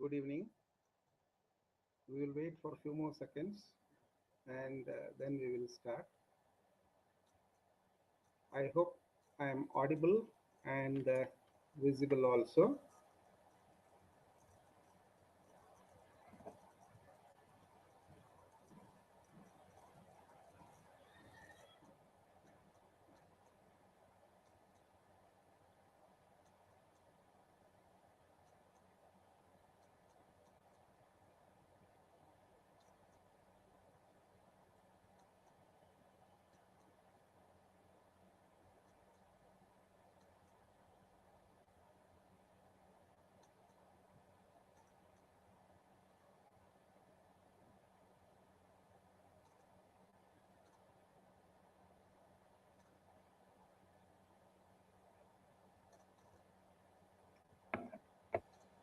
Good evening. We will wait for a few more seconds and then we will start. I hope I am audible and visible also.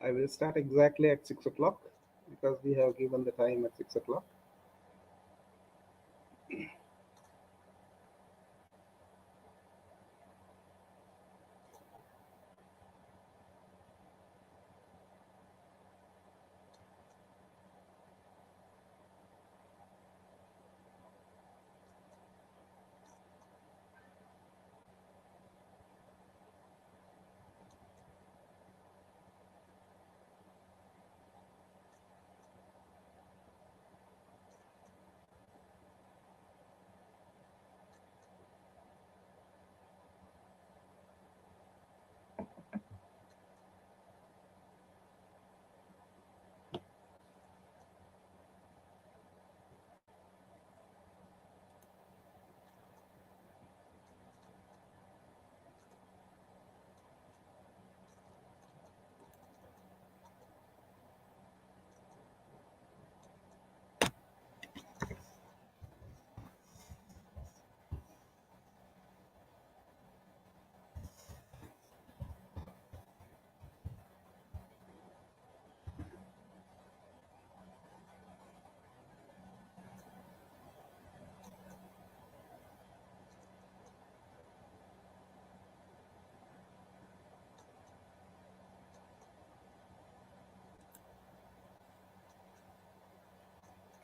I will start exactly at 6 o'clock because we have given the time at 6 o'clock.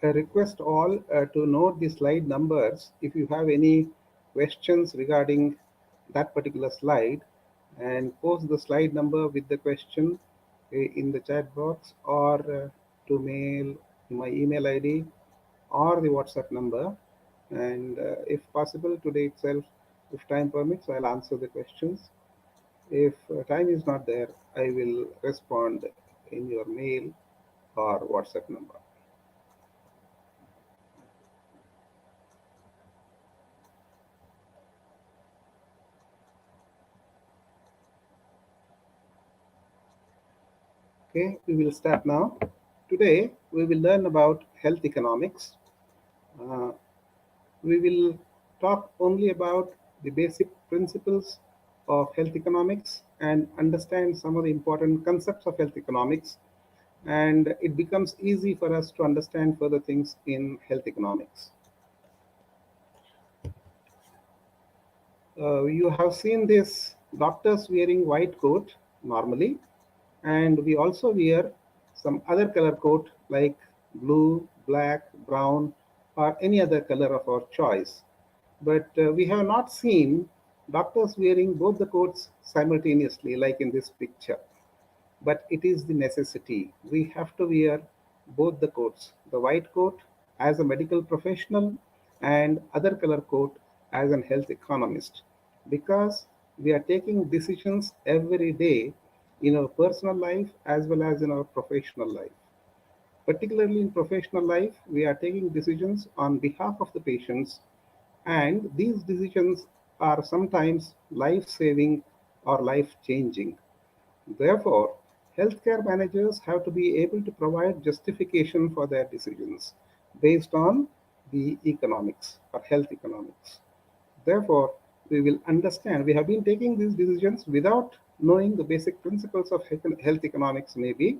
I request all to note the slide numbers if you have any questions regarding that particular slide, and post the slide number with the question in the chat box, or to mail my email ID or the WhatsApp number. And if possible, today itself, if time permits, I'll answer the questions. If time is not there, I will respond in your mail or WhatsApp number. Okay, we will start now. Today, we will learn about health economics. Uh, we will talk only about the basic principles of health economics and understand some of the important concepts of health economics. And it becomes easy for us to understand further things in health economics. You have seen this doctors wearing white coat normally, and we also wear some other color coat like blue, black, brown, or any other color of our choice. But we have not seen doctors wearing both the coats simultaneously like in this picture. But it is the necessity. We have to wear both the coats, the white coat as a medical professional and other color coat as an health economist, because we are taking decisions every day in our personal life as well as in our professional life. Particularly in professional life, we are taking decisions on behalf of the patients, and these decisions are sometimes life saving or life changing. Therefore, healthcare managers have to be able to provide justification for their decisions based on the economics or health economics. Therefore, we will understand, we have been taking these decisions without knowing the basic principles of health economics, maybe.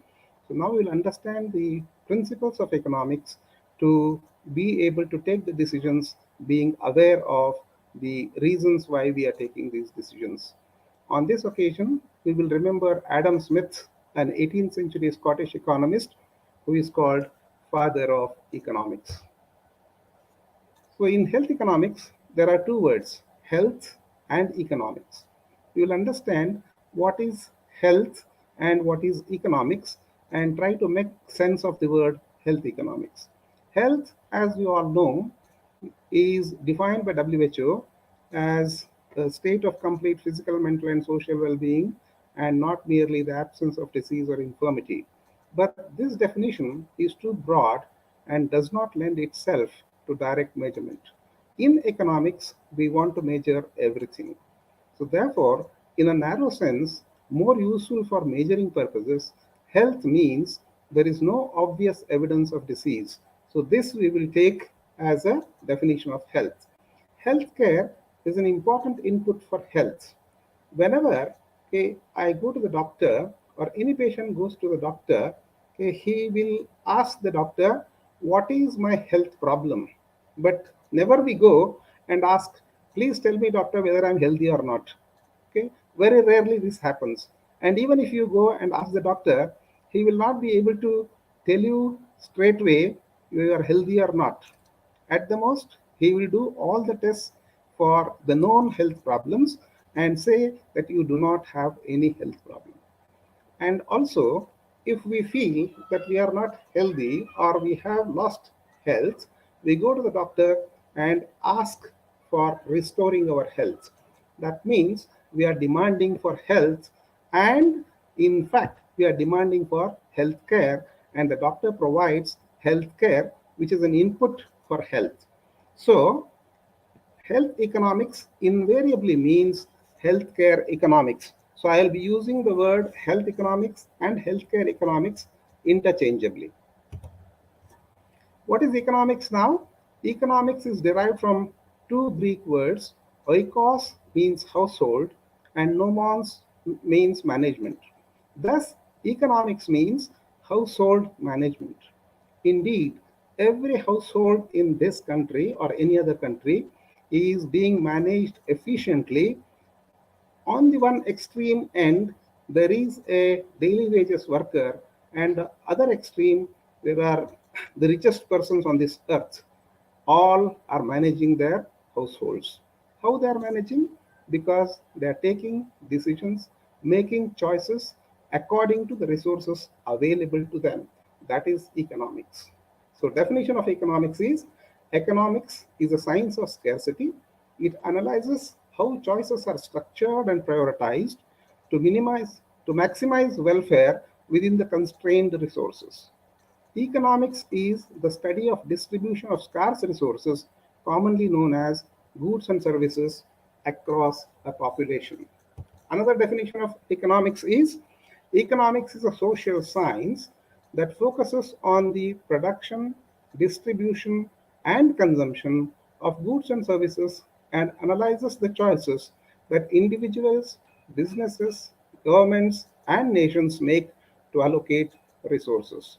So now we'll understand the principles of economics to be able to take the decisions, being aware of the reasons why we are taking these decisions. On this occasion, we will remember Adam Smith, an 18th century Scottish economist who is called father of economics. So in health economics, there are two words, health and economics. You will understand what is health and what is economics and try to make sense of the word health economics. Health, as you all know, is defined by WHO as a state of complete physical, mental, and social well being, and not merely the absence of disease or infirmity. But this definition is too broad and does not lend itself to direct measurement. In economics, we want to measure everything. So, therefore, in a narrow sense, more useful for measuring purposes, health means there is no obvious evidence of disease. So, this we will take as a definition of health. Healthcare is an important input for health. Whenever I go to the doctor or any patient goes to the doctor, he will ask the doctor, what is my health problem? But never we go and ask, please tell me, doctor, whether I'm healthy or not. Okay, very rarely this happens. And even if you go and ask the doctor, he will not be able to tell you straight away you are healthy or not. At the most, he will do all the tests for the known health problems and say that you do not have any health problem. And also, if we feel that we are not healthy or we have lost health, we go to the doctor and ask for restoring our health. That means we are demanding for health, and in fact, we are demanding for health care, and the doctor provides health care, which is an input for health. So, health economics invariably means healthcare economics. So I'll be using the word health economics and healthcare economics interchangeably. What is economics now? Economics is derived from two Greek words. Oikos means household and nomos means management. Thus, economics means household management. Indeed, every household in this country or any other country is being managed efficiently. On the one extreme end, there is a daily wages worker, and the other extreme, there are the richest persons on this earth. All are managing their households. How they are managing? Because they are taking decisions, making choices according to the resources available to them. That is economics. So, definition of economics is a science of scarcity. It analyzes how choices are structured and prioritized to maximize welfare within the constrained resources. Economics is the study of distribution of scarce resources, commonly known as goods and services, across a population. Another definition of economics is a social science that focuses on the production, distribution, and consumption of goods and services and analyzes the choices that individuals, businesses, governments, and nations make to allocate resources.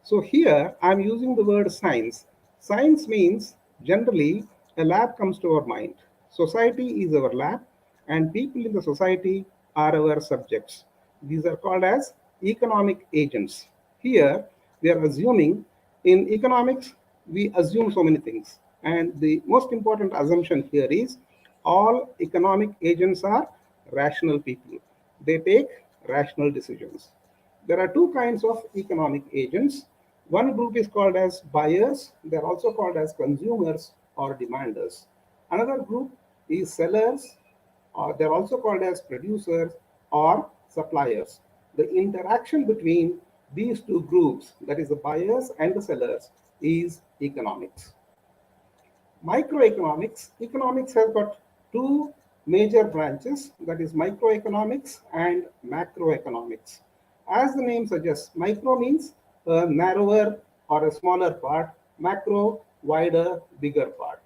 So here I'm using the word science. Science means generally a lab comes to our mind. Society is our lab, and people in the society are our subjects. These are called as economic agents. Here we are assuming, in economics we assume so many things, and the most important assumption here is all economic agents are rational people. They take rational decisions. There are two kinds of economic agents. One group is called as buyers, they're also called as consumers or demanders. Another group is sellers, or they're also called as producers or suppliers. The interaction between these two groups, that is the buyers and the sellers, is economics. Economics has got two major branches, that is microeconomics and macroeconomics. As the name suggests, micro means a narrower or a smaller part, macro, wider, bigger part.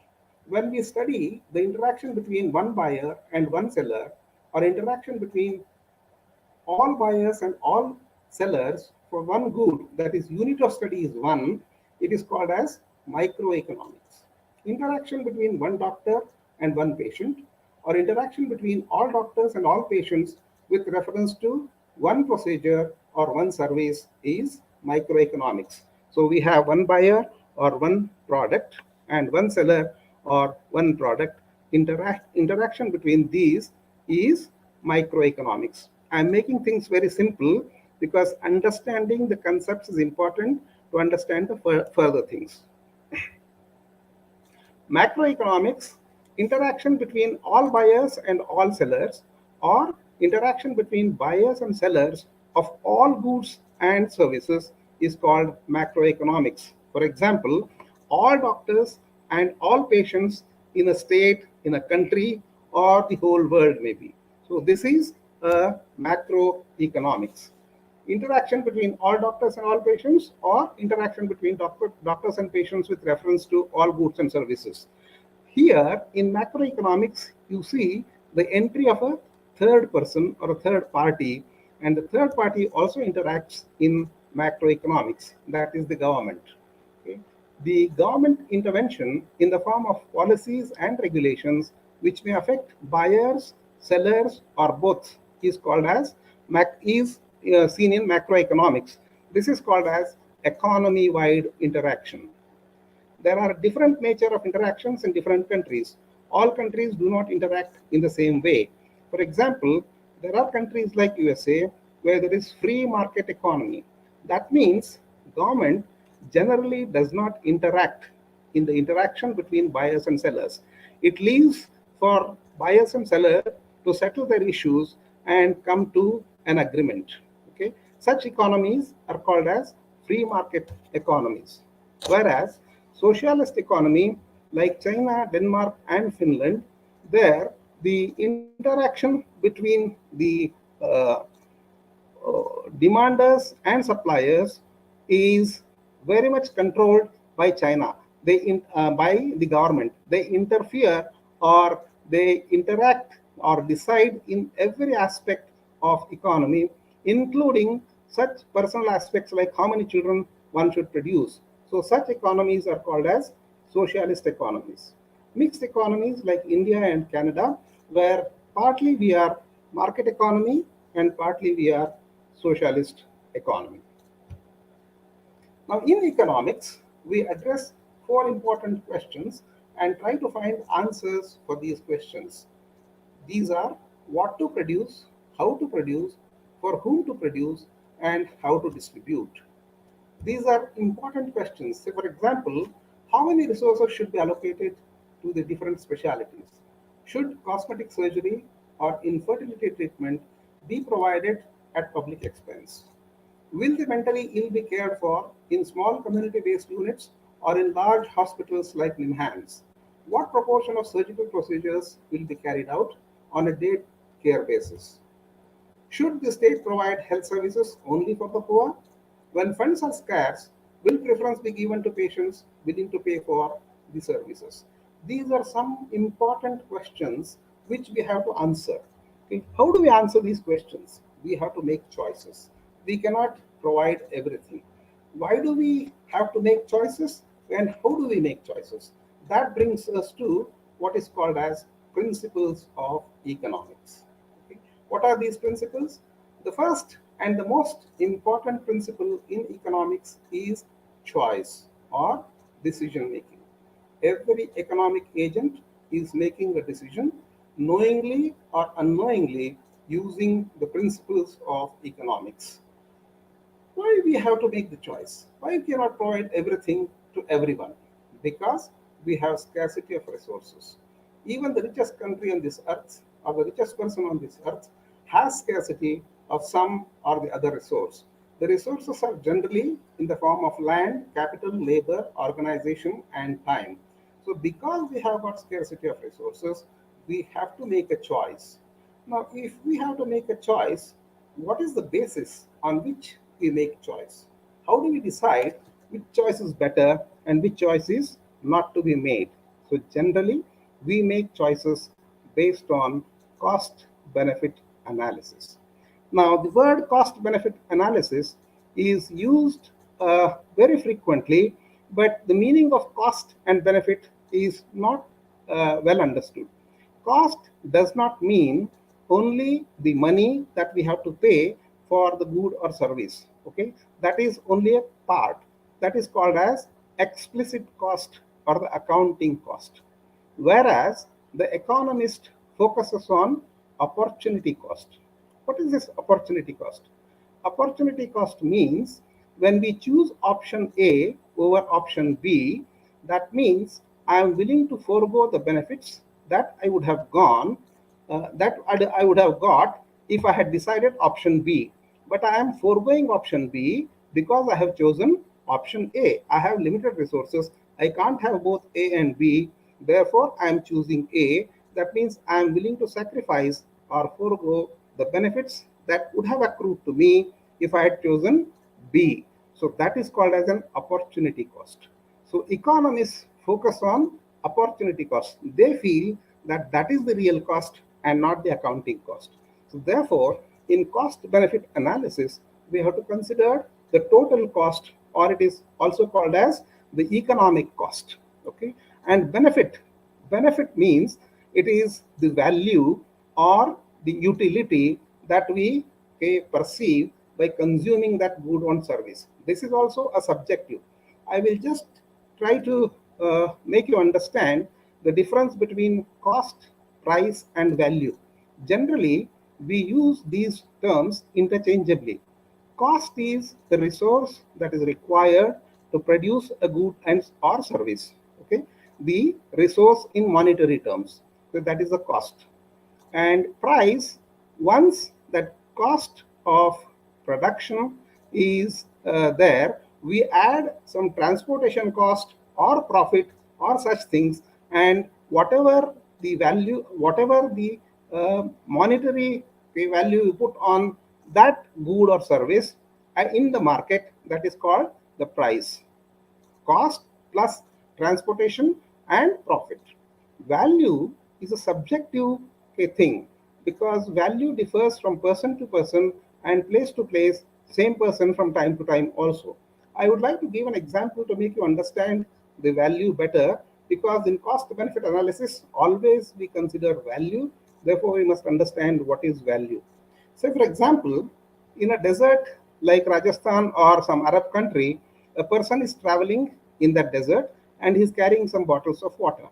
When we study the interaction between one buyer and one seller, or interaction between all buyers and all sellers for one good, that is unit of study is one, it is called as microeconomics. Interaction between one doctor and one patient, or interaction between all doctors and all patients with reference to one procedure or one service is microeconomics. So we have one buyer or one product and one seller or one product. Interaction between these is microeconomics. I'm making things very simple because understanding the concepts is important to understand the further things. Macroeconomics, interaction between all buyers and all sellers, or interaction between buyers and sellers of all goods and services is called macroeconomics. For example, all doctors and all patients in a state, in a country, or the whole world maybe. So this is macroeconomics. Interaction between all doctors and all patients, or interaction between doctors and patients with reference to all goods and services. Here in macroeconomics, you see the entry of a third person or a third party, and the third party also interacts in macroeconomics, that is the government. Okay. The government intervention in the form of policies and regulations which may affect buyers, sellers, or both is called as seen in macroeconomics. This is called as economy-wide interaction. There are different nature of interactions in different countries. All countries do not interact in the same way. For example, there are countries like USA where there is free market economy. That means government generally does not interact in the interaction between buyers and sellers. It leaves for buyers and sellers to settle their issues and come to an agreement. Okay? Such economies are called as free market economies. Whereas socialist economy like China, Denmark, and Finland, there the interaction between the demanders and suppliers is very much controlled by China. By the government. They interfere or they interact or decide in every aspect of economy, including such personal aspects like how many children one should produce. So such economies are called as socialist economies. Mixed economies like India and Canada, where partly we are market economy and partly we are socialist economy. Now, in economics, we address four important questions and try to find answers for these questions. These are what to produce, how to produce, for whom to produce, and how to distribute. These are important questions. Say, for example, how many resources should be allocated to the different specialties? Should cosmetic surgery or infertility treatment be provided at public expense? Will the mentally ill be cared for in small community-based units or in large hospitals like NIMHANS? What proportion of surgical procedures will be carried out on a day care basis? Should the state provide health services only for the poor? When funds are scarce, will preference be given to patients willing to pay for the services? These are some important questions which we have to answer. Okay. How do we answer these questions? We have to make choices. We cannot provide everything. Why do we have to make choices and how do we make choices? That brings us to what is called as principles of economics. Okay. What are these principles? The first and the most important principle in economics is choice or decision making. Every economic agent is making a decision knowingly or unknowingly using the principles of economics. Why we have to make the choice? Why we cannot provide everything to everyone? Because we have scarcity of resources. Even the richest country on this earth or the richest person on this earth has scarcity of some or the other resource. The resources are generally in the form of land, capital, labor, organization, and time. So because we have got scarcity of resources, we have to make a choice. Now, if we have to make a choice, what is the basis on which we make choice? How do we decide which choice is better and which choice is not to be made? So generally, we make choices based on cost benefit analysis. Now, the word cost benefit analysis is used very frequently, but the meaning of cost and benefit is not well understood. Cost does not mean only the money that we have to pay for the good or service. Okay, that is only a part. That is called as explicit cost or the accounting cost. Whereas the economist focuses on opportunity cost. What is this opportunity cost? Opportunity cost means when we choose option A over option B, that means I am willing to forego the benefits that I would have I would have got if I had decided option B. But I am foregoing option B because I have chosen option A. I have limited resources. I can't have both A and B. Therefore, I am choosing A. That means I am willing to sacrifice or forego the benefits that would have accrued to me if I had chosen B. So that is called as an opportunity cost. So economists focus on opportunity cost. They feel that that is the real cost and not the accounting cost. So therefore, in cost benefit analysis, we have to consider the total cost, or it is also called as the economic cost. Okay, and benefit means it is the value or the utility that we, okay, perceive by consuming that good or service. This is also a subjective. I will just try to make you understand the difference between cost, price, and value. Generally, we use these terms interchangeably. Cost is the resource that is required to produce a good and or service. Okay, the resource in monetary terms. So that is the cost. And price, once that cost of production is there, we add some transportation cost or profit or such things, and whatever the monetary value you put on that good or service in the market, that is called the price. Cost plus transportation and profit. Value is a subjective thing, because value differs from person to person and place to place, same person from time to time also. I would like to give an example to make you understand the value better, because in cost benefit analysis, always we consider value, therefore we must understand what is value. Say, for example, in a desert like Rajasthan or some Arab country, a person is traveling in that desert and he's carrying some bottles of water.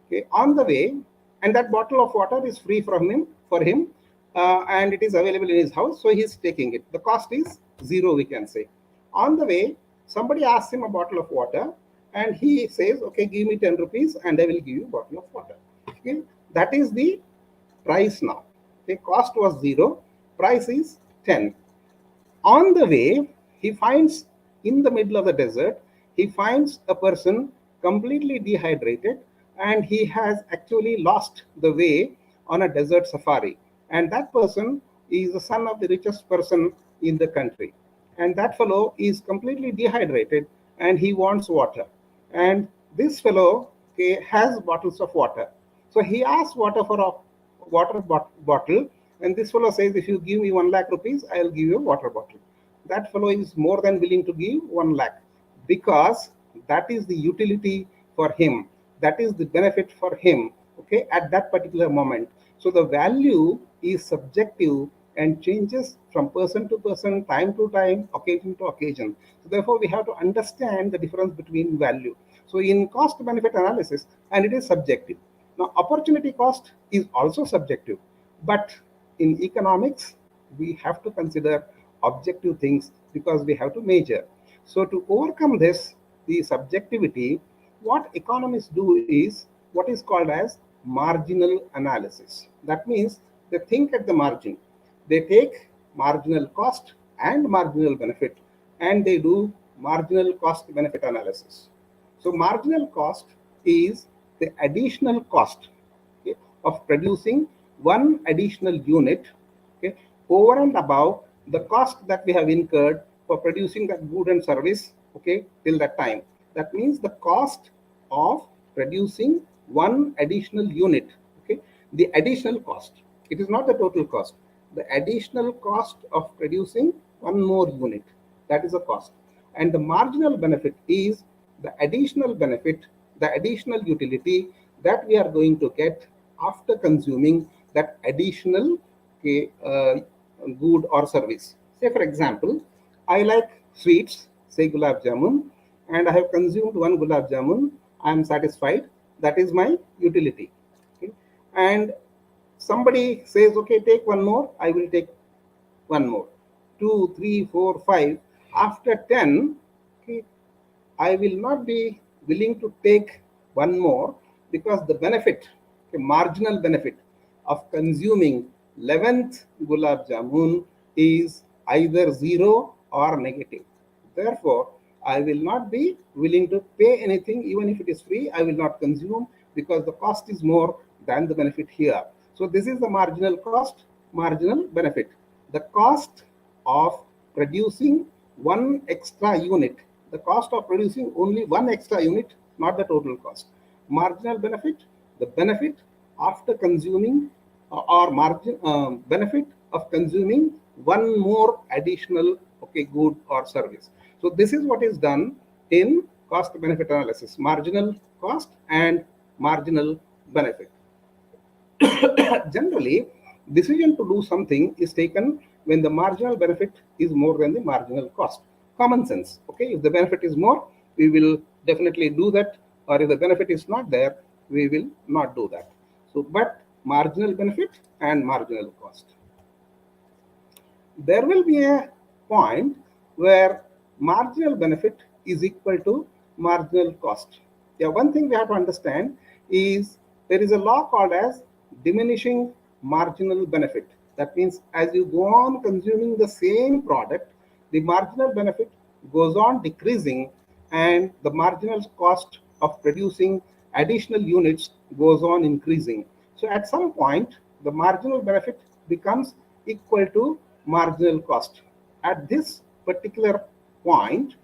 Okay, on the way, and that bottle of water is free from him for him, and it is available in his house, so he's taking it. The cost is zero, we can say. On the way, somebody asks him a bottle of water, and he says, "Okay, give me 10 rupees, and I will give you a bottle of water." Okay, that is the price now. Okay, cost was zero, price is 10. On the way, he finds, in the middle of the desert, he finds a person completely dehydrated, and he has actually lost the way on a desert safari. And that person is the son of the richest person in the country. And that fellow is completely dehydrated and he wants water. And this fellow, okay, has bottles of water. So he asks water for a bottle, and this fellow says, "If you give me 1 lakh rupees, I'll give you a water bottle." That fellow is more than willing to give 1 lakh, because that is the utility for him, that is the benefit for him, okay, at that particular moment. So the value is subjective and changes from person to person, time to time, occasion to occasion. So therefore, we have to understand the difference between value. So in cost benefit analysis, and it is subjective. Now, opportunity cost is also subjective, but in economics, we have to consider objective things because we have to measure. So, to overcome this, the subjectivity, what economists do is what is called as marginal analysis. That means they think at the margin. They take marginal cost and marginal benefit, and they do marginal cost benefit analysis. So marginal cost is the additional cost, okay, of producing one additional unit, okay, over and above the cost that we have incurred for producing that good and service, okay, till that time. That means the cost of producing one additional unit, okay, the additional cost. It is not the total cost. The additional cost of producing one more unit, that is a cost. And the marginal benefit is the additional benefit, the additional utility that we are going to get after consuming that additional, okay, good or service. Say for example, I like sweets, say gulab jamun, and I have consumed one gulab jamun. I am satisfied. That is my utility. Okay? And somebody says, okay, take one more. I will take one more. Two, three, four, five. After 10, okay, I will not be willing to take one more because the benefit, a marginal benefit of consuming 11th gulab jamun is either zero or negative. Therefore, I will not be willing to pay anything, even if it is free. I will not consume because the cost is more than the benefit here. So, this is the marginal cost, marginal benefit. The cost of producing one extra unit, the cost of producing only one extra unit, not the total cost. Marginal benefit, the benefit after consuming or margin benefit of consuming one more additional okay good or service. So this is what is done in cost benefit analysis: marginal cost and marginal benefit. Generally, decision to do something is taken when the marginal benefit is more than the marginal cost. Common sense. Okay, if the benefit is more, we will definitely do that, or if the benefit is not there, we will not do that. So, but marginal benefit and marginal cost. There will be a point where marginal benefit is equal to marginal cost. Yeah, one thing we have to understand is there is a law called as diminishing marginal benefit. That means as you go on consuming the same product, the marginal benefit goes on decreasing and the marginal cost of producing additional units goes on increasing. So at some point, the marginal benefit becomes equal to marginal cost. At this particular point,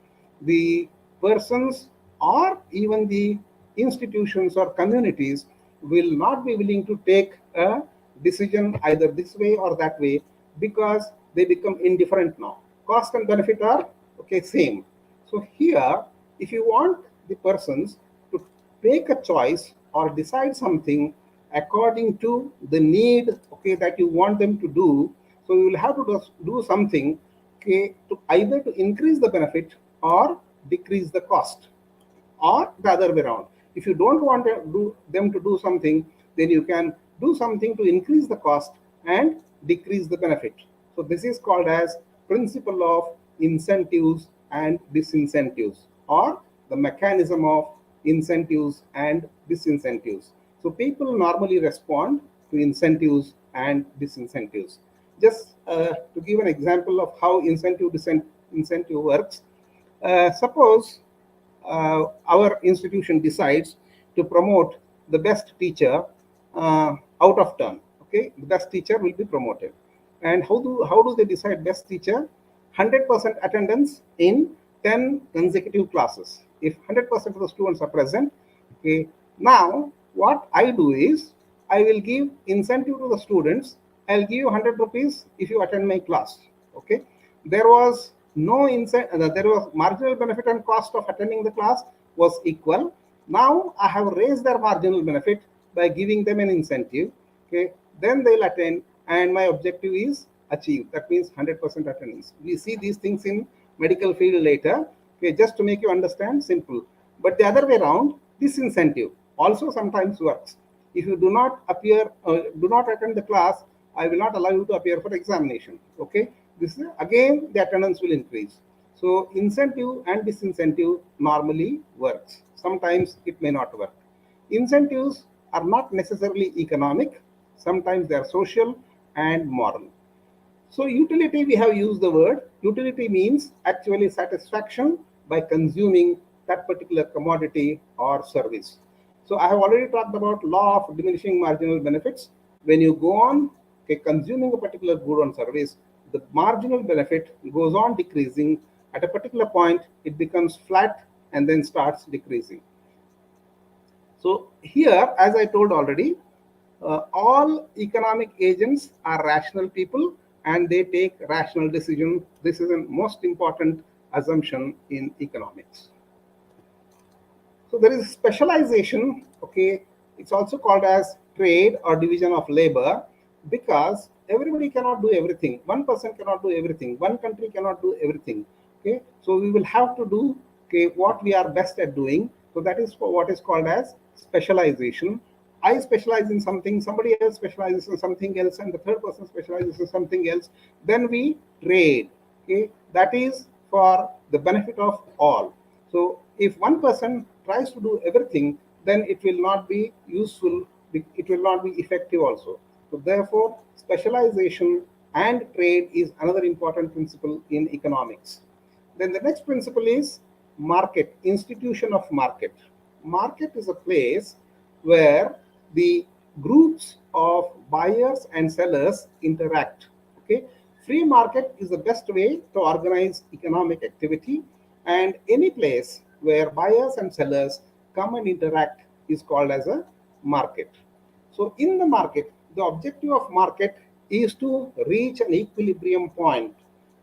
the persons or even the institutions or communities will not be willing to take a decision either this way or that way because they become indifferent now. Cost and benefit are okay same. So here, if you want the persons to take a choice or decide something according to the need okay that you want them to do, so you will have to do something okay to either to increase the benefit or decrease the cost, or the other way around. If you don't want them to do something, then you can do something to increase the cost and decrease the benefit. So this is called as principle of incentives and disincentives, or the mechanism of incentives and disincentives. So people normally respond to incentives and disincentives. Just to give an example of how incentive works, suppose our institution decides to promote the best teacher out of turn. Okay, the best teacher will be promoted. And how do they decide best teacher? 100% attendance in 10 consecutive classes. If 100% of the students are present, okay, now what I do is I will give incentive to the students. I'll give you 100 rupees if you attend my class. Okay, there was no incentive, there was marginal benefit and cost of attending the class was equal. Now I have raised their marginal benefit by giving them an incentive. Okay, then they'll attend and my objective is achieved. That means 100% attendance. We see these things in medical field later. Okay, just to make you understand, simple. But the other way around, this incentive also sometimes works. If you do not appear, do not attend the class, I will not allow you to appear for examination. Okay, this is again the attendance will increase. So incentive and disincentive normally works. Sometimes it may not work. Incentives are not necessarily economic. Sometimes they are social and moral. So utility, we have used the word. Utility means actually satisfaction by consuming that particular commodity or service. So I have already talked about law of diminishing marginal benefits. When you go on okay, consuming a particular good or service, the marginal benefit goes on decreasing. At a particular point, it becomes flat and then starts decreasing. So here, as I told already, all economic agents are rational people and they take rational decisions. This is a most important assumption in economics. So there is specialization. Okay, it's also called as trade or division of labor. because everybody cannot do everything. One person cannot do everything. One country cannot do everything. Okay, so we will have to do, okay, what we are best at doing. So that is what is called as specialization. I specialize in something, somebody else specializes in something else, and the third person specializes in something else. Then we trade. Okay, that is for the benefit of all. So if one person tries to do everything, then it will not be useful, it will not be effective also. So therefore, specialization and trade is another important principle in economics. Then the next principle is market, institution of market. Market is a place where the groups of buyers and sellers interact. Okay, free market is the best way to organize economic activity, and any place where buyers and sellers come and interact is called as a market. So in the market, the objective of market is to reach an equilibrium point.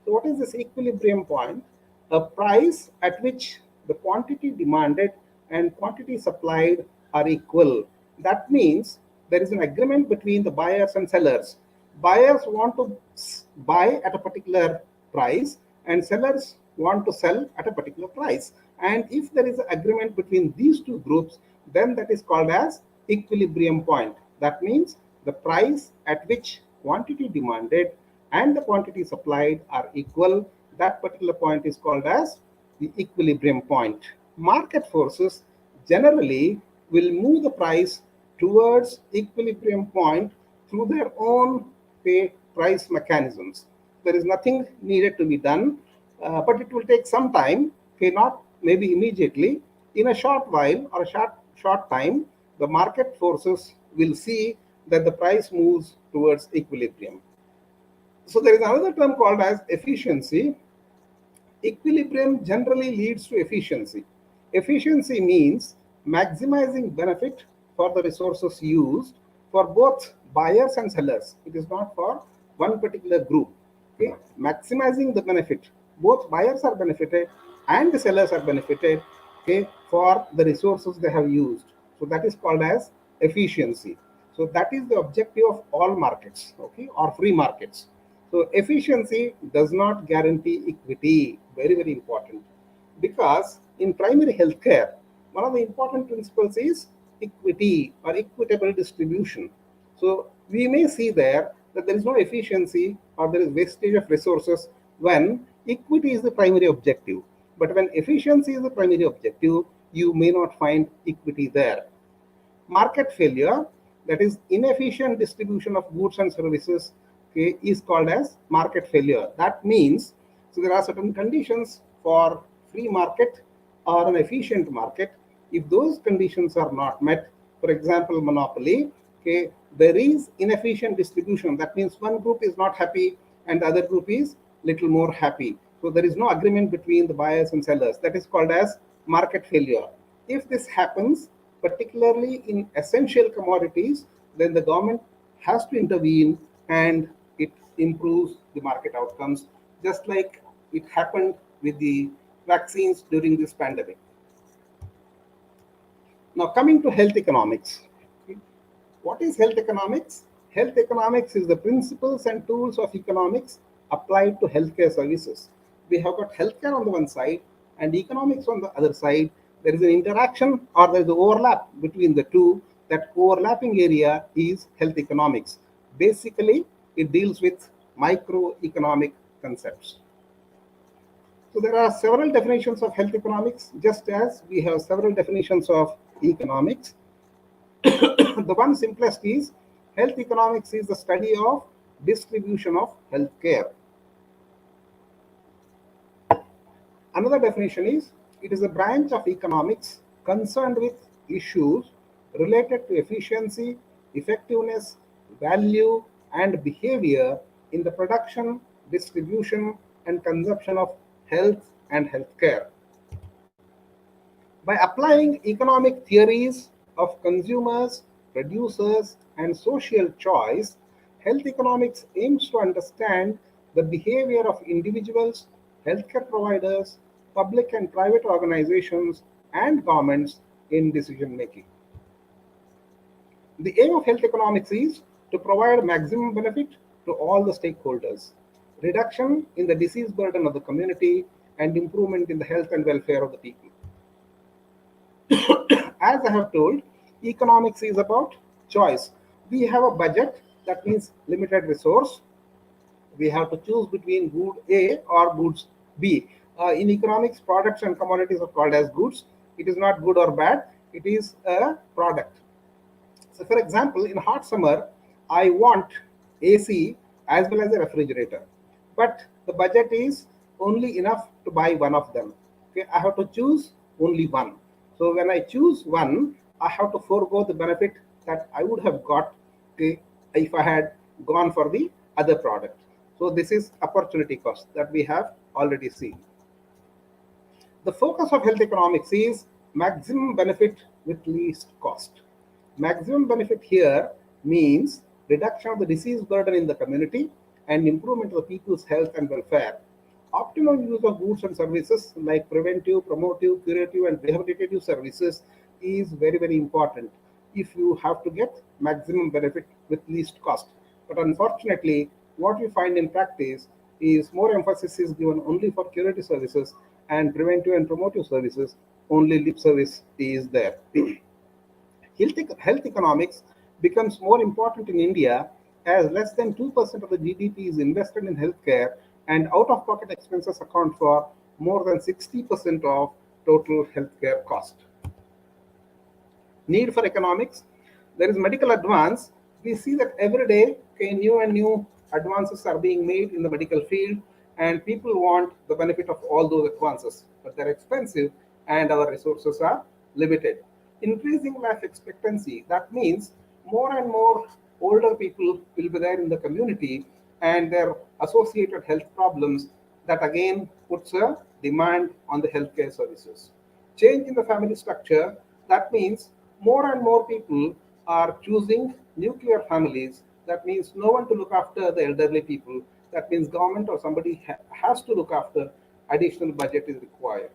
So what is this equilibrium point? A price at which the quantity demanded and quantity supplied are equal. That means there is an agreement between the buyers and sellers. Buyers want to buy at a particular price and sellers want to sell at a particular price. And if there is an agreement between these two groups, then that is called as equilibrium point. That means the price at which quantity demanded and the quantity supplied are equal. That particular point is called as the equilibrium point. Market forces generally will move the price towards equilibrium point through their own price mechanisms. There is nothing needed to be done, but it will take some time. Okay, not maybe immediately. In a short while or a short time, the market forces will see that the price moves towards equilibrium. So there is another term called as efficiency. Equilibrium generally leads to efficiency. Efficiency means maximizing benefit for the resources used for both buyers and sellers. It is not for one particular group. Okay? Maximizing the benefit. Both buyers are benefited and the sellers are benefited, okay, for the resources they have used. So that is called as efficiency. So that is the objective of all markets, okay, or free markets. So efficiency does not guarantee equity. Very, very important. Because in primary healthcare, one of the important principles is equity or equitable distribution. So we may see there that there is no efficiency or there is wastage of resources when equity is the primary objective. But when efficiency is the primary objective, you may not find equity there. Market failure, that is inefficient distribution of goods and services, okay, is called as market failure. That means, so there are certain conditions for free market or an efficient market. If those conditions are not met, for example, monopoly, okay, there is inefficient distribution. That means one group is not happy and the other group is little more happy. So there is no agreement between the buyers and sellers. That is called as market failure. If this happens, particularly in essential commodities, then the government has to intervene and it improves the market outcomes, just like it happened with the vaccines during this pandemic. Now, coming to health economics. What is health economics? Health economics is the principles and tools of economics applied to healthcare services. We have got healthcare on the one side and economics on the other side. There is an interaction or there is an overlap between the two. That overlapping area is health economics. Basically, it deals with microeconomic concepts. So there are several definitions of health economics, just as we have several definitions of economics. The one simplest is health economics is the study of distribution of healthcare. Another definition is it is a branch of economics concerned with issues related to efficiency, effectiveness, value, and behavior in the production, distribution, and consumption of health and healthcare. By applying economic theories of consumers, producers, and social choice, health economics aims to understand the behavior of individuals, healthcare providers, public and private organizations, and governments in decision making. The aim of health economics is to provide maximum benefit to all the stakeholders, reduction in the disease burden of the community, and improvement in the health and welfare of the people. As I have told, economics is about choice. We have a budget, that means limited resource. We have to choose between good A or goods B. In economics, products and commodities are called as goods. It is not good or bad, it is a product. So, for example, in hot summer, I want AC as well as a refrigerator, but the budget is only enough to buy one of them. Okay, I have to choose only one. So, when I choose one, I have to forego the benefit that I would have got, okay, if I had gone for the other product. So, this is opportunity cost that we have already seen. The focus of health economics is maximum benefit with least cost. Maximum benefit here means reduction of the disease burden in the community and improvement of the people's health and welfare. Optimum use of goods and services like preventive, promotive, curative, and rehabilitative services is very, very important if you have to get maximum benefit with least cost. But unfortunately, what we find in practice is more emphasis is given only for curative services, and preventive and promotive services, only lip service is there. Health economics becomes more important in India as less than 2% of the GDP is invested in healthcare, and out of pocket expenses account for more than 60% of total healthcare cost. Need for economics. There is medical advance. We see that every day, okay, new and new advances are being made in the medical field, and people want the benefit of all those advances, but they're expensive and our resources are limited. Increasing life expectancy, that means more and more older people will be there in the community and their associated health problems, that again puts a demand on the healthcare services. Change in the family structure, that means more and more people are choosing nuclear families. That means no one to look after the elderly people. That means government or somebody has to look after, additional budget is required.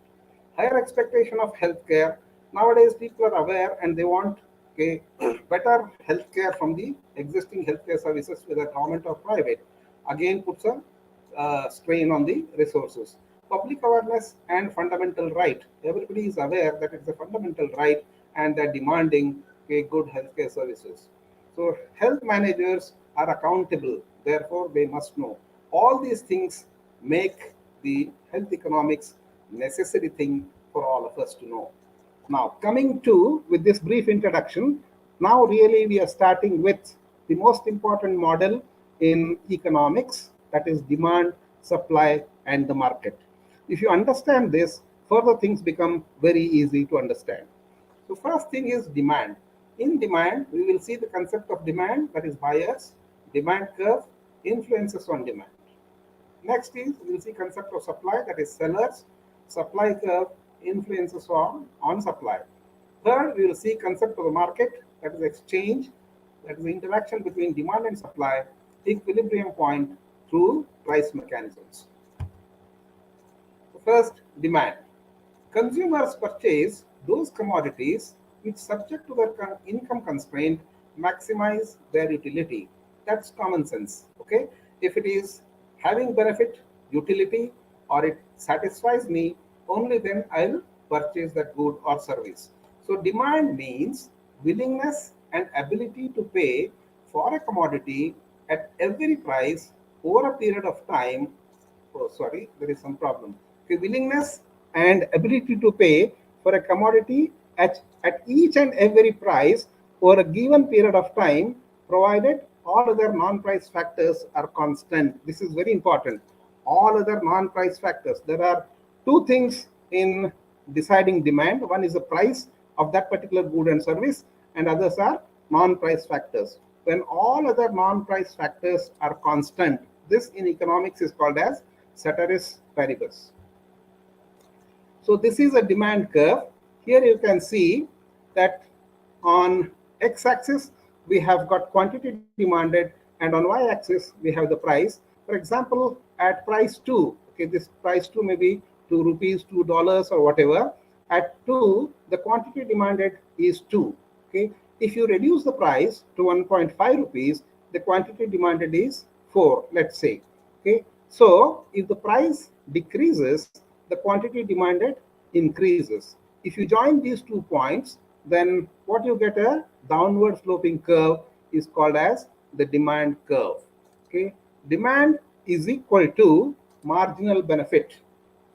Higher expectation of healthcare. Nowadays, people are aware and they want, okay, better healthcare from the existing healthcare services, whether government or private. Again, puts a strain on the resources. Public awareness and fundamental right. Everybody is aware that it's a fundamental right and they're demanding, okay, good healthcare services. So, health managers are accountable, therefore, they must know. All these things make the health economics necessary thing for all of us to know. Now, coming to with this brief introduction, now really we are starting with the most important model in economics, that is demand, supply, and the market. If you understand this, further things become very easy to understand. So, first thing is demand. In demand, we will see the concept of demand, that is buyers, demand curve, influences on demand. Next is we will see concept of supply, that is sellers, supply curve, influences on supply. Third, we will see concept of the market, that is exchange, that is the interaction between demand and supply, equilibrium point through price mechanisms. So first, demand. Consumers purchase those commodities which, subject to their income constraint, maximize their utility. That's common sense. Okay, if it is having benefit, utility, or it satisfies me, only then I'll purchase that good or service. So demand means willingness and ability to pay for a commodity at every price over a period of time. Oh, sorry, there is some problem. Okay, willingness and ability to pay for a commodity at each and every price over a given period of time, provided all other non-price factors are constant. This is very important. All other non-price factors. There are two things in deciding demand. One is the price of that particular good and service, and others are non-price factors. When all other non-price factors are constant, this in economics is called as ceteris paribus. So this is a demand curve. Here you can see that on x-axis we have got quantity demanded, and on y-axis we have the price. For example, at price 2, okay, this price 2 may be 2 rupees, $2 or whatever. At 2, the quantity demanded is 2. Okay, if you reduce the price to 1.5 rupees, the quantity demanded is 4, let's say. Okay, so if the price decreases, the quantity demanded increases. If you join these 2 points, then what you get, a downward sloping curve, is called as the demand curve. Okay, demand is equal to marginal benefit.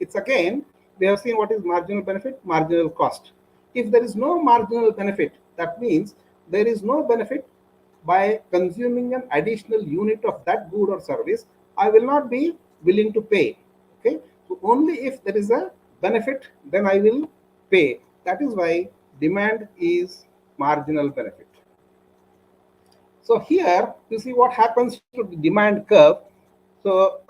It's again, we have seen what is marginal benefit, marginal cost. If there is no marginal benefit, that means there is no benefit by consuming an additional unit of that good or service, I will not be willing to pay. Okay, so only if there is a benefit, then I will pay. That is why demand is marginal benefit. So here you see what happens to the demand curve. So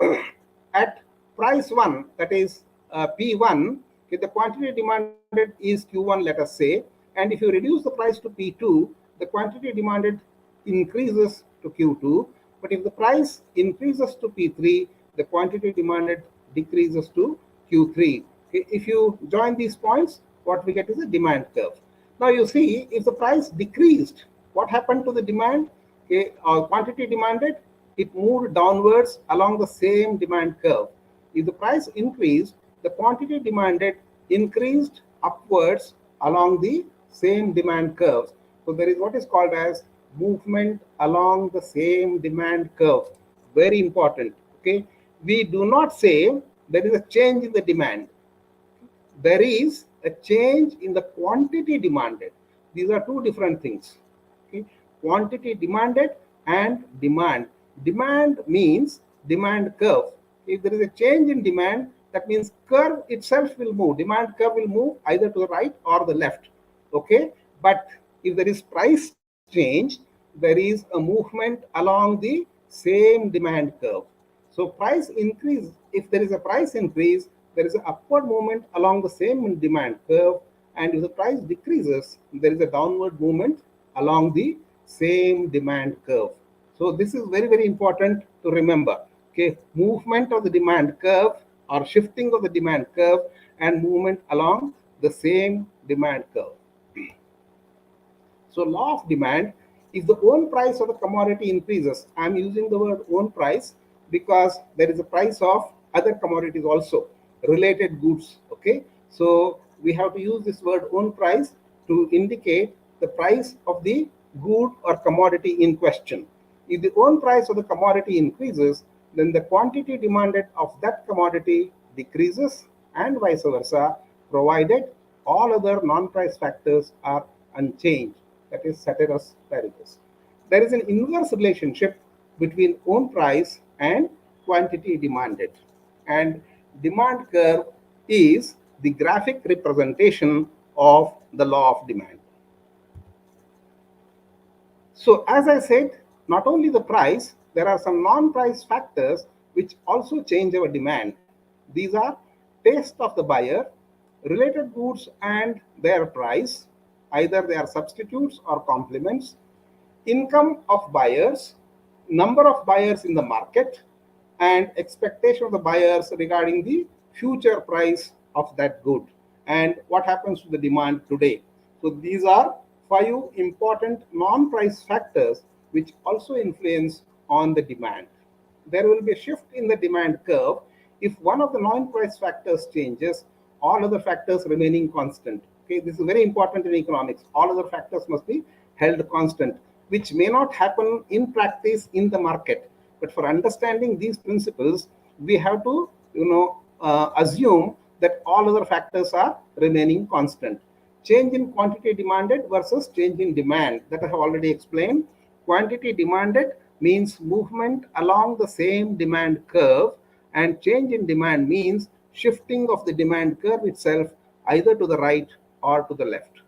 at price 1, that is P1, if the quantity demanded is Q1, let us say, and if you reduce the price to P2, the quantity demanded increases to Q2. But if the price increases to P3, the quantity demanded decreases to Q3. Okay, if you join these points, what we get is a demand curve. Now you see, if the price decreased, what happened to the demand? Okay, quantity demanded, it moved downwards along the same demand curve. If the price increased, the quantity demanded increased upwards along the same demand curves. So there is what is called as movement along the same demand curve. Very important. Okay, we do not say there is a change in the demand. There is a change in the quantity demanded. These are two different things. Okay? Quantity demanded and demand. Demand means demand curve. If there is a change in demand, that means curve itself will move. Demand curve will move either to the right or the left. Okay, but if there is price change, there is a movement along the same demand curve. So price increase, if there is a price increase, there is an upward movement along the same demand curve, and if the price decreases, there is a downward movement along the same demand curve. So this is very, very important to remember. Okay, movement of the demand curve or shifting of the demand curve and movement along the same demand curve. So law of demand, if the own price of the commodity increases, I'm using the word own price because there is a price of other commodities also, related goods. Okay, so we have to use this word own price to indicate the price of the good or commodity in question. If the own price of the commodity increases, then the quantity demanded of that commodity decreases, and vice versa, provided all other non-price factors are unchanged. That is ceteris paribus. There is an inverse relationship between own price and quantity demanded. And demand curve is the graphic representation of the law of demand. So as I said, not only the price, there are some non-price factors which also change our demand. These are taste of the buyer, related goods and their price, either they are substitutes or complements, income of buyers, number of buyers in the market, and expectation of the buyers regarding the future price of that good, and what happens to the demand today. So these are 5 important non-price factors which also influence on the demand. There will be a shift in the demand curve if one of the non-price factors changes, all other factors remaining constant. Okay, this is very important in economics. All other factors must be held constant, which may not happen in practice in the market. But for understanding these principles, we have to, assume that all other factors are remaining constant. Change in quantity demanded versus change in demand, that I have already explained. Quantity demanded means movement along the same demand curve, and change in demand means shifting of the demand curve itself either to the right or to the left.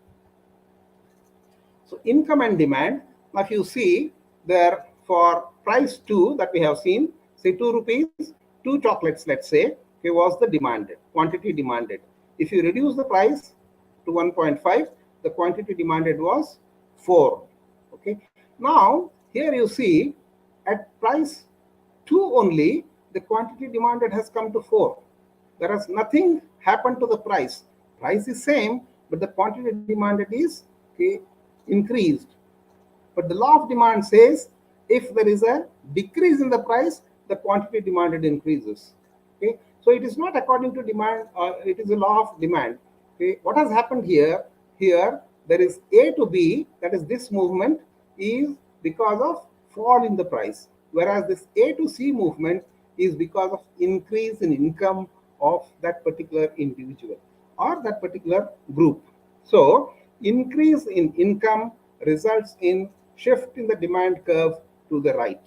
So income and demand. Now if you see there, for price 2 that we have seen, say 2 rupees, 2 chocolates, let's say, okay, was the demanded, quantity demanded. If you reduce the price to 1.5, the quantity demanded was 4. Okay. Now here you see at price 2 only, the quantity demanded has come to 4. There has nothing happened to the price. Price is same, but the quantity demanded is, okay, increased. But the law of demand says If there is a decrease in the price, the quantity demanded increases. Okay, so it is not according to demand, it is a law of demand. Okay, what has happened here? Here there is A to B, that is this movement is because of fall in the price, whereas this A to C movement is because of increase in income of that particular individual or that particular group. So increase in income results in shift in the demand curve to the right.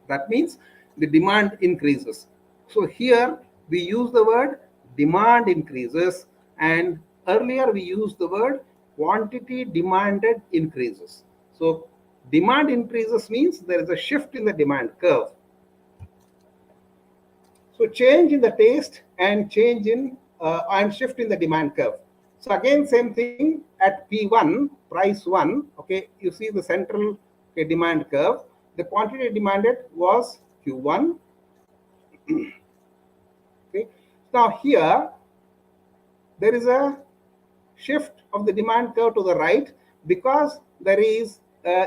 That means the demand increases. So here we use the word demand increases, and earlier we used the word quantity demanded increases. So demand increases means there is a shift in the demand curve. So change in the taste and change in and shift in the demand curve. So again, same thing at P1, price 1. Okay, you see the central, okay, demand curve. The quantity demanded was Q1. Okay, now here there is a shift of the demand curve to the right because there is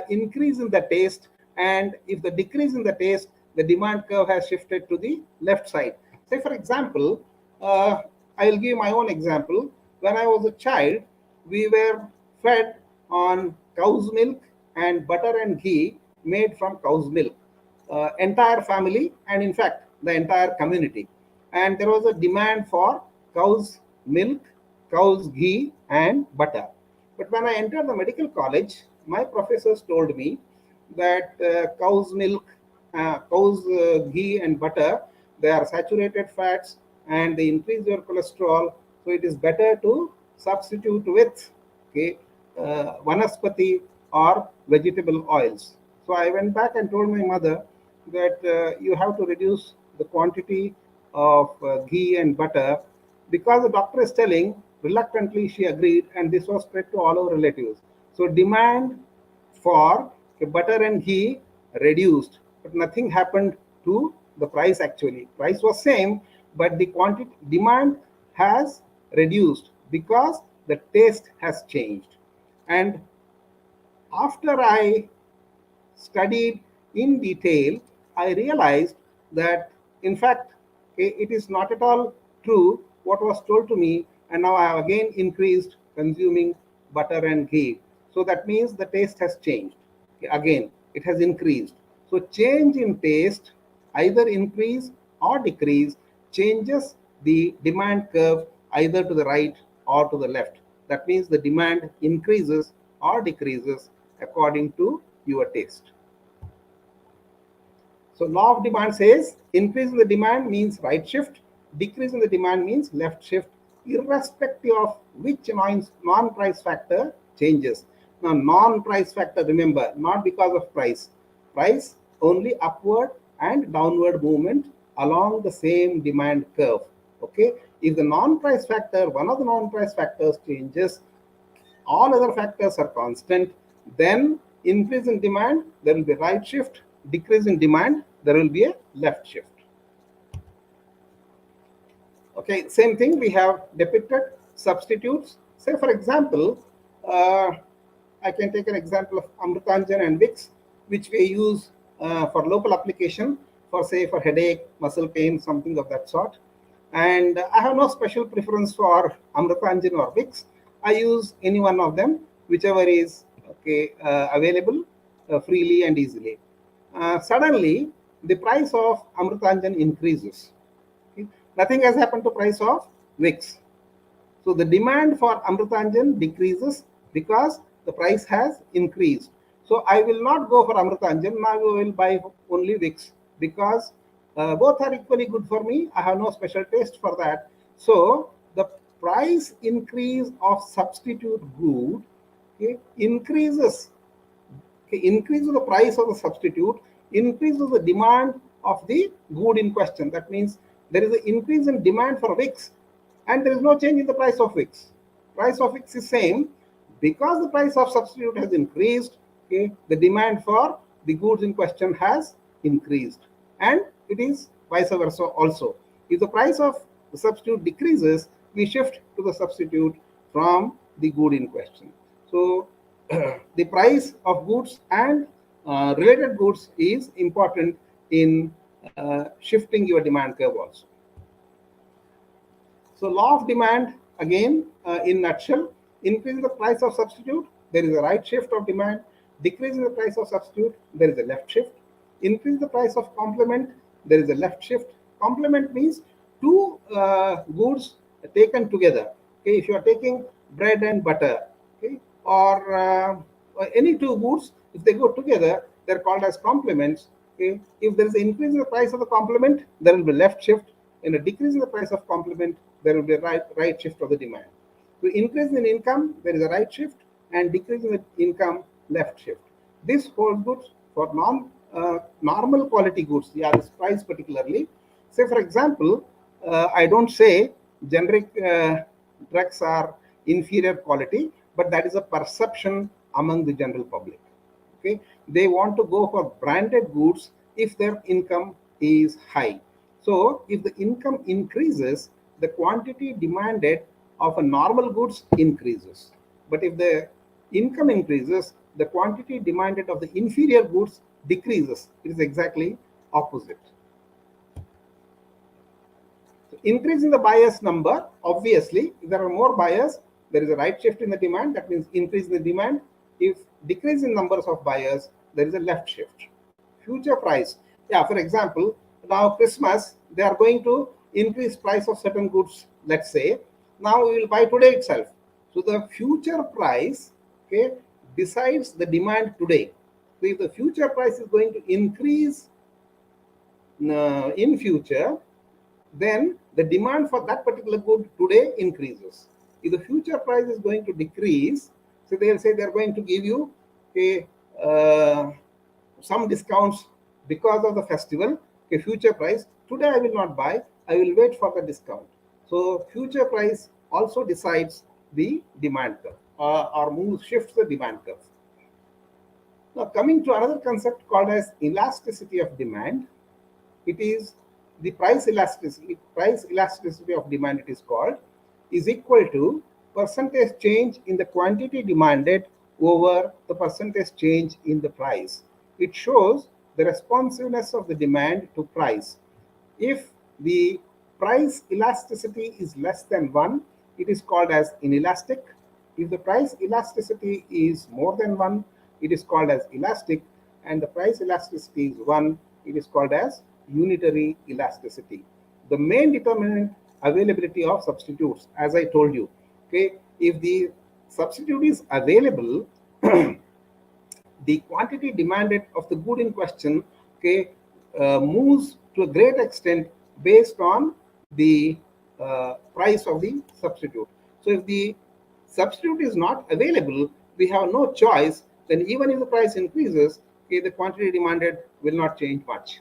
increase in the taste, and if the decrease in the taste, the demand curve has shifted to the left side. Say for example, I will give my own example. When I was a child, we were fed on cow's milk and butter and ghee made from cow's milk, entire family, and in fact the entire community. And there was a demand for cow's milk, cow's ghee, and butter. But when I entered the medical college, my professors told me that cow's milk, cow's ghee, and butter, they are saturated fats and they increase your cholesterol. So it is better to substitute with, okay, vanaspati or vegetable oils. So I went back and told my mother that you have to reduce the quantity of ghee and butter, because the doctor is telling. Reluctantly she agreed, and this was spread to all our relatives. So demand for butter and ghee reduced, but nothing happened to the price. Actually price was same, but the quantity demand has reduced because the taste has changed. And after I studied in detail, I realized that, in fact, it is not at all true what was told to me, and now I have again increased consuming butter and ghee. So that means the taste has changed. Okay, again, it has increased. So change in taste, either increase or decrease, changes the demand curve either to the right or to the left. That means the demand increases or decreases according to your taste. So law of demand says increase in the demand means right shift, decrease in the demand means left shift, irrespective of which non-price factor changes. Now non-price factor, remember, not because of price. Price only upward and downward movement along the same demand curve. Okay, if the non-price factor, one of the non-price factors changes, all other factors are constant, then increase in demand, there will be right shift, decrease in demand, there will be a left shift. Okay, same thing we have depicted substitutes. Say for example, I can take an example of Amrutanjan and Vicks, which we use for local application for, say, for headache, muscle pain, something of that sort. And I have no special preference for Amrutanjan or Vicks. I use any one of them, whichever is okay available freely and easily. Suddenly, the price of Amrutanjan increases. Okay? Nothing has happened to price of Vicks. So the demand for Amrutanjan decreases because the price has increased. So I will not go for Amrutanjan. Now I will buy only Vicks because both are equally good for me. I have no special taste for that. So the price increase of substitute good, okay, increases, okay, increases the price of the substitute, increases the demand of the good in question. That means there is an increase in demand for Vicks, and there is no change in the price of Vicks. Price of Vicks is same because the price of substitute has increased. Okay, the demand for the goods in question has increased, and it is vice versa also. If the price of the substitute decreases, we shift to the substitute from the good in question. So the price of goods and related goods is important in shifting your demand curve also. So law of demand, again, in nutshell, increase the price of substitute, there is a right shift of demand. Decrease in the price of substitute, there is a left shift. Increase the price of complement, there is a left shift. Complement means two goods taken together. Okay, if you are taking bread and butter, okay, or any two goods, if they go together, they're called as complements. Okay, if there is an increase in the price of the complement, there will be left shift. In a decrease in the price of complement, there will be a right shift of the demand. So increase in income, there is a right shift, and decrease in the income, left shift. This holds good for normal quality goods. Yeah, this price particularly. Say for example, I don't say generic drugs are inferior quality, but that is a perception among the general public. Okay, they want to go for branded goods if their income is high. So if the income increases, the quantity demanded of a normal goods increases. But if the income increases, the quantity demanded of the inferior goods decreases. It is exactly opposite. So increase in the buyers number, obviously, if there are more buyers, there is a right shift in the demand. That means increase in the demand. If decrease in numbers of buyers, there is a left shift. Future price. Yeah, for example, now Christmas, they are going to increase price of certain goods, let's say. Now we will buy today itself. So the future price, okay, decides the demand today. So if the future price is going to increase in future, then the demand for that particular good today increases. If the future price is going to decrease, so they'll say they're going to give you a some discounts because of the festival. A future price today I will not buy, I will wait for the discount. So future price also decides the demand curve, or moves shifts the demand curve. Now coming to another concept called as elasticity of demand. It is the price elasticity of demand, it is called, is equal to percentage change in the quantity demanded over the percentage change in the price. It shows the responsiveness of the demand to price. If the price elasticity is less than 1, it is called as inelastic. If the price elasticity is more than 1, it is called as elastic. And the price elasticity is 1, it is called as unitary elasticity. The main determinant, availability of substitutes, as I told you. Okay, if the substitute is available, the quantity demanded of the good in question, okay, moves to a great extent based on the price of the substitute. So if the substitute is not available, we have no choice. Then even if the price increases, okay, the quantity demanded will not change much.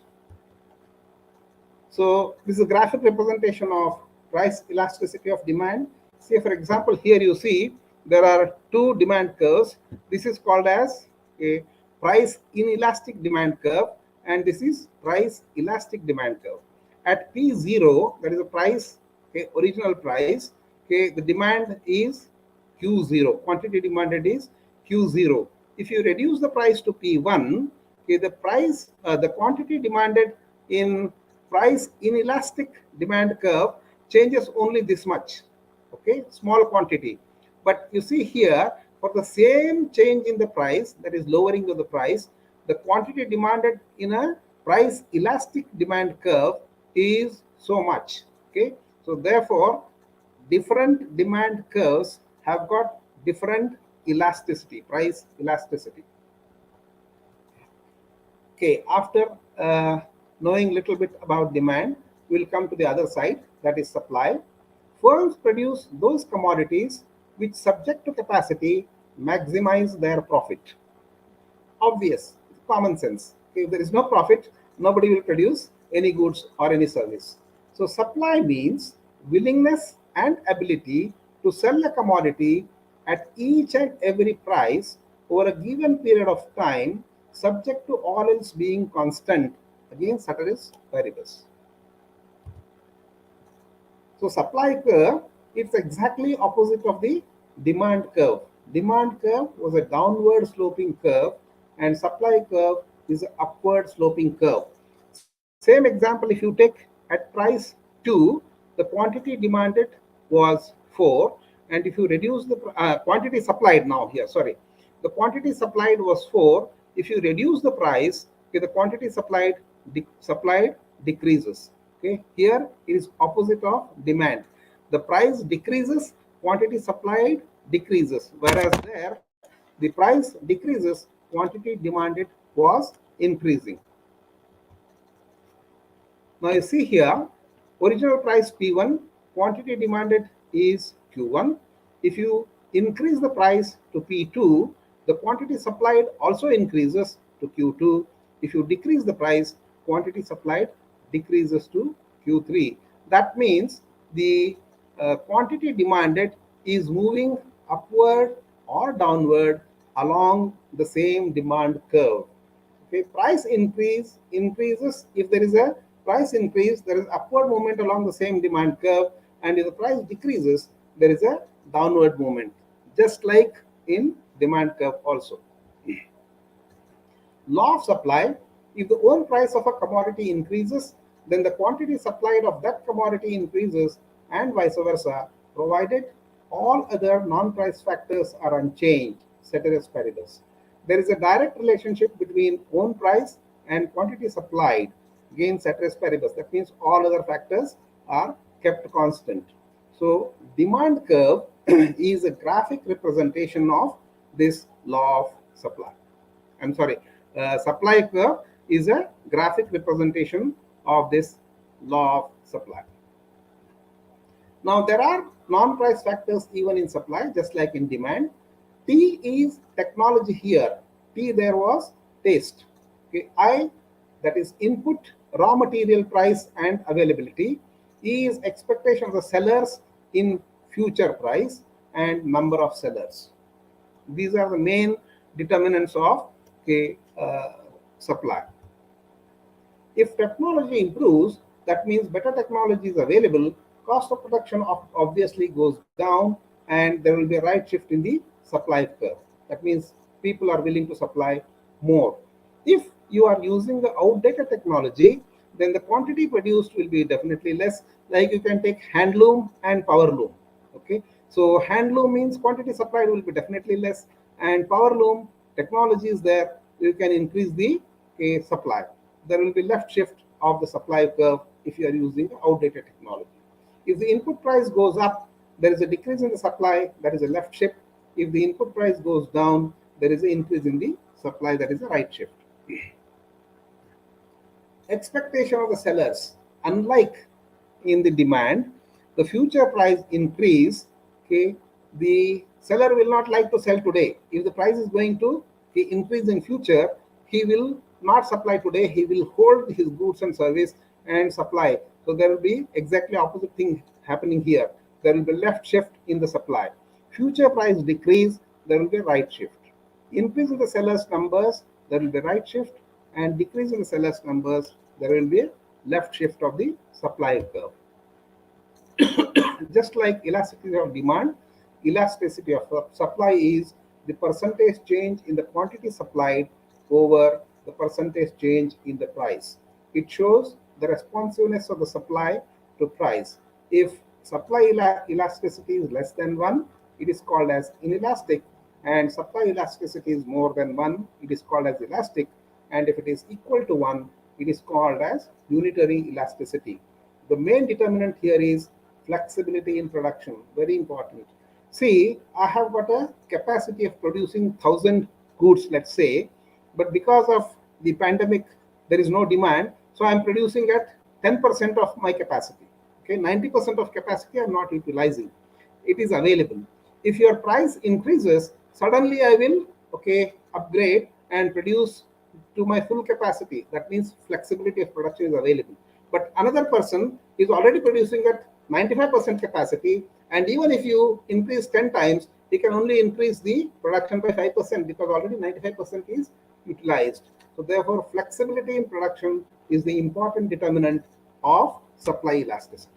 So this is a graphic representation of price elasticity of demand. Say for example, here you see there are two demand curves. This is called as a price inelastic demand curve, and this is price elastic demand curve. At P0, that is a price, okay, original price, okay, the demand is Q0, quantity demanded is Q0. If you reduce the price to P1, okay, the quantity demanded in price inelastic demand curve changes only this much, okay, small quantity. But you see here, for the same change in the price, that is lowering of the price, the quantity demanded in a price elastic demand curve is so much. Okay, so therefore different demand curves have got different elasticity, price elasticity. Okay, after knowing little bit about demand, we'll come to the other side, that is supply. Firms produce those commodities which, subject to capacity, maximize their profit. Obvious, common sense. If there is no profit, nobody will produce any goods or any service. So supply means willingness and ability to sell a commodity at each and every price over a given period of time, subject to all else being constant. Again, ceteris paribus. So supply curve, it's exactly opposite of the demand curve. Demand curve was a downward sloping curve, and supply curve is an upward sloping curve. Same example, if you take at price 2, the quantity demanded was 4, and if you reduce the quantity supplied now here, sorry, the quantity supplied was 4. If you reduce the price, okay, the quantity supplied decreases. Okay, here it is opposite of demand. The price decreases, quantity supplied decreases, whereas there the price decreases, quantity demanded was increasing. Now you see here, original price P1, quantity demanded is Q1. If you increase the price to P2, the quantity supplied also increases to Q2. If you decrease the price, quantity supplied decreases to Q3. That means the quantity demanded is moving upward or downward along the same demand curve. Okay, price increases. If there is a price increase, there is upward movement along the same demand curve, and if the price decreases, there is a downward movement, just like in demand curve also. Law of supply: if the own price of a commodity increases, then the quantity supplied of that commodity increases, and vice versa, provided all other non-price factors are unchanged, ceteris paribus. There is a direct relationship between own price and quantity supplied, again ceteris paribus. That means all other factors are kept constant. So demand curve is a graphic representation of this law of supply. I'm sorry, supply curve is a graphic representation of this law of supply. Now, there are non-price factors even in supply, just like in demand. T is technology here. T there was taste. Okay. I, that is input, raw material price and availability. E is expectation of the sellers in future price and number of sellers. These are the main determinants of supply. If technology improves, that means better technology is available, cost of production obviously goes down, and there will be a right shift in the supply curve. That means people are willing to supply more. If you are using the outdated technology, then the quantity produced will be definitely less. Like you can take handloom and power loom. Okay, so handloom means quantity supplied will be definitely less, and power loom technology is there. You can increase the supply. There will be left shift of the supply curve if you are using outdated technology. If the input price goes up, there is a decrease in the supply, that is a left shift. If the input price goes down, there is an increase in the supply, that is a right shift. Expectation of the sellers: unlike in the demand, the future price increase, okay, the seller will not like to sell today. If the price is going to increase in future, he will not supply today, he will hold his goods and service and supply. So there will be exactly opposite thing happening here. There will be left shift in the supply. Future price decrease, there will be right shift. Increase in the sellers numbers, there will be right shift, and decrease in the sellers numbers, there will be a left shift of the supply curve. Just like elasticity of demand, elasticity of supply is the percentage change in the quantity supplied over the percentage change in the price. It shows the responsiveness of the supply to price. If supply elasticity is less than 1, it is called as inelastic, and supply elasticity is more than 1, it is called as elastic, and if it is equal to 1, it is called as unitary elasticity. The main determinant here is flexibility in production, very important. See, I have got a capacity of producing 1,000 goods, let's say, but because of the pandemic, there is no demand, so I'm producing at 10% of my capacity. Okay, 90% of capacity I'm not utilizing. It is available. If your price increases, suddenly I will upgrade and produce to my full capacity. That means flexibility of production is available. But another person is already producing at 95% capacity, and even if you increase 10 times, he can only increase the production by 5% because already 95% is utilized. So therefore, flexibility in production is the important determinant of supply elasticity.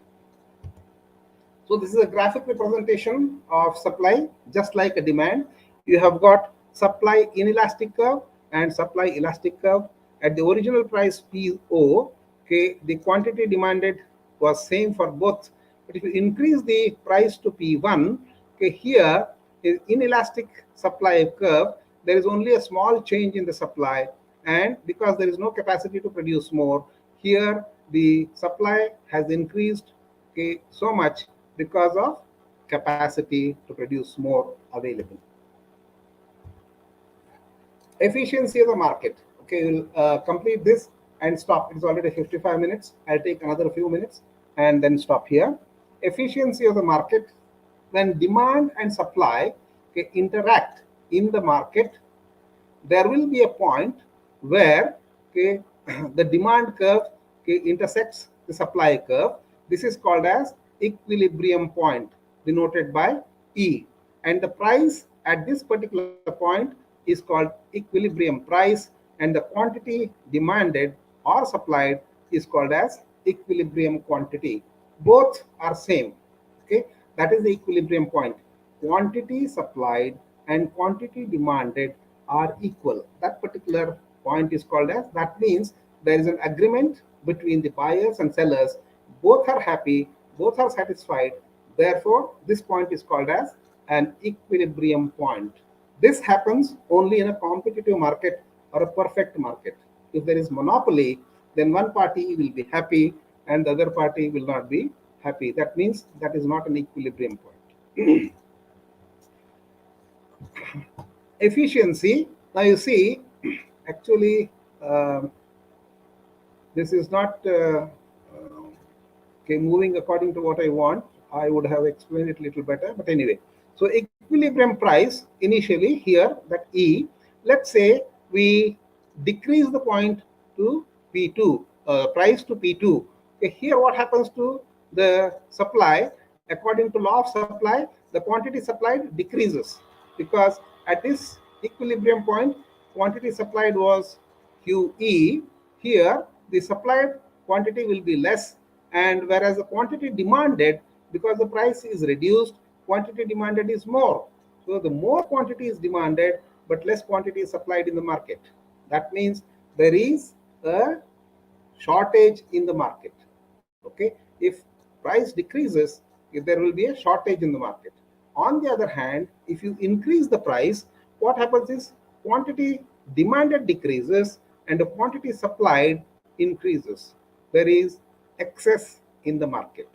So this is a graphic representation of supply, just like a demand. You have got supply inelastic curve and supply elastic curve. At the original price PO, okay, the quantity demanded was same for both. But if you increase the price to P1, okay, here is inelastic supply curve. There is only a small change in the supply, and because there is no capacity to produce more, here the supply has increased, okay, so much because of capacity to produce more available. Efficiency of the market. Okay, we'll complete this and stop. It's already 55 minutes. I'll take another few minutes and then stop here. Efficiency of the market. When demand and supply, okay, interact in the market, there will be a point where, okay, the demand curve, okay, intersects the supply curve. This is called as equilibrium point, denoted by E. And the price at this particular point is called equilibrium price, and the quantity demanded or supplied is called as equilibrium quantity. Both are same. Okay, that is the equilibrium point. Quantity supplied and quantity demanded are equal. That particular point is called as, that means there is an agreement between the buyers and sellers. Both are happy, both are satisfied. Therefore, this point is called as an equilibrium point. This happens only in a competitive market or a perfect market. If there is monopoly, then one party will be happy and the other party will not be happy. That means that is not an equilibrium point. Efficiency. Now you see, actually, this is not okay, moving according to what I want. I would have explained it a little better, but anyway. So equilibrium price initially here, that E, let's say we decrease the point to P2, price to P2. Okay, here what happens to the supply? According to law of supply, the quantity supplied decreases, because at this equilibrium point, quantity supplied was QE. Here, the supplied quantity will be less, and whereas the quantity demanded, because the price is reduced, quantity demanded is more. So the more quantity is demanded, but less quantity is supplied in the market. That means there is a shortage in the market. Okay, if price decreases, if there will be a shortage in the market. On the other hand, if you increase the price, what happens is quantity demanded decreases and the quantity supplied increases. There is excess in the market.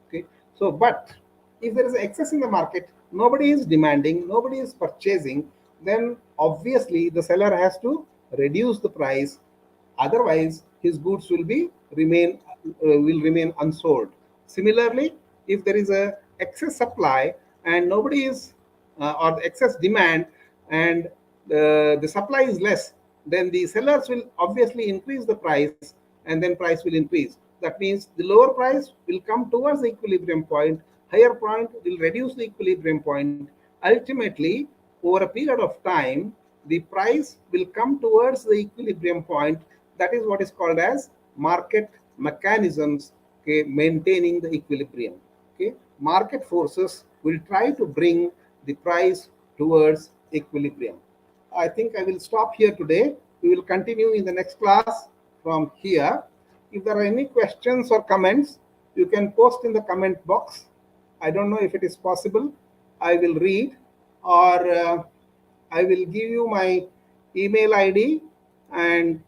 Okay, so but if there is excess in the market, nobody is demanding, nobody is purchasing, then obviously the seller has to reduce the price. Otherwise his goods will remain unsold. Similarly, if there is a excess supply and nobody is or the excess demand, and the supply is less, then the sellers will obviously increase the price, and then price will increase. That means the lower price will come towards the equilibrium point, higher point will reduce the equilibrium point. Ultimately, over a period of time, the price will come towards the equilibrium point. That is what is called as market mechanisms, okay, maintaining the equilibrium. Okay, market forces will try to bring the price towards equilibrium. I think I will stop here today. We will continue in the next class from here. If there are any questions or comments, you can post in the comment box. I don't know if it is possible. I will read, or I will give you my email ID, and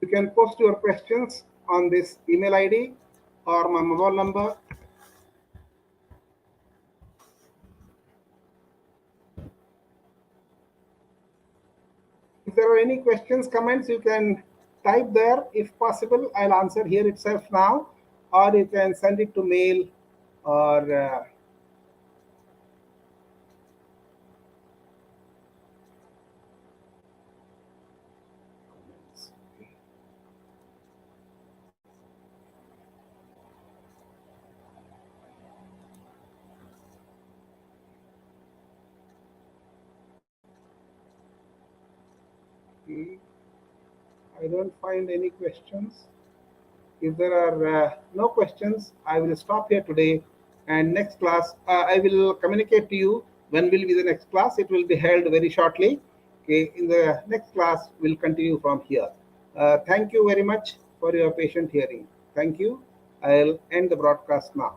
you can post your questions on this email ID or my mobile number. If there are any questions, comments, you can type there. If possible, I'll answer here itself now, or you can send it to mail or I don't find any questions. If there are no questions, I will stop here today. And next class, I will communicate to you when will be the next class. It will be held very shortly. Okay, in the next class, we'll continue from here. Thank you very much for your patient hearing. Thank you. I'll end the broadcast now.